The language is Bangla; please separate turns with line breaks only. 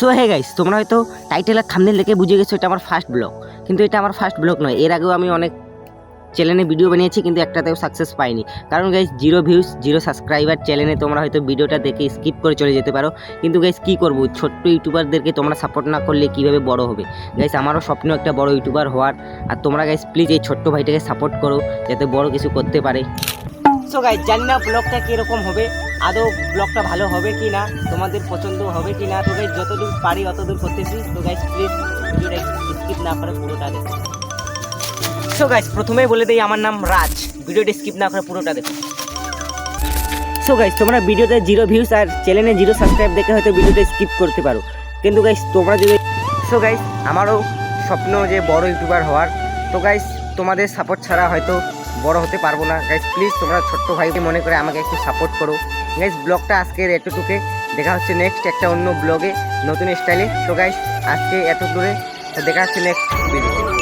সো হে গাইস, তোমরা হয়তো টাইটেল আর থাম্বনেল দেখে বুঝে গেছো এটা আমার ফার্স্ট ব্লগ, কিন্তু এটা আমার ফার্স্ট ব্লগ নয়। এর আগেও আমি অনেক চ্যানেলে ভিডিও বানিয়েছি, কিন্তু একটাতেও সাকসেস পাইনি। কারণ গাইস 0 ভিউজ 0 সাবস্ক্রাইবার চ্যানেলে তোমরা হয়তো ভিডিওটা দেখে স্কিপ করে চলে যেতে পারো। কিন্তু গাইস কী করবো, ছোট্ট ইউটিউবারদেরকে তোমরা সাপোর্ট না করলে কীভাবে বড় হবে। গাইস আমারও স্বপ্ন একটা বড় ইউটিউবার হওয়ার, আর তোমরা গাইস প্লিজ এই ছোট্ট ভাইটাকে সাপোর্ট করো যাতে বড় কিছু করতে পারে। সো গাইস জানি না ব্লগটা কীরকম হবে, আদৌ ব্লগটা ভালো হবে কি না, তোমাদের পছন্দ হবে কি না। তো গাইস যতদূর পারি অতদূর করতেছি। তো গাইস প্লিজ ভিডিওটা স্কিপ না করে পুরোটা দেখো। সো গাইস প্রথমেই বলে দিই আমার নাম রাজ, ভিডিওটা স্কিপ না করে পুরোটা দেখো। সো গাইস তোমরা ভিডিওতে 0 ভিউজ আর চ্যানেলে 0 সাবস্ক্রাইব দেখে হয়তো ভিডিওটা স্কিপ করতে পারো, কিন্তু গাইস তোমরা যদি সো গাইস আমারও স্বপ্ন যে বড় ইউটিউবার হওয়ার। তো গাইস তোমাদের সাপোর্ট ছাড়া হয়তো বড় হতে পারবো না। গাইস প্লিজ তোমরা ছোট্ট ভাইকে মনে করে আমাকে একটু সাপোর্ট করো। গাইস ব্লগটা আজকের এতটুকুকে, দেখা হচ্ছে নেক্সট একটা অন্য ব্লগে নতুন স্টাইলে। তো গাইস আজকে এত দূরে, দেখা হচ্ছে নেক্সট ভিডিও।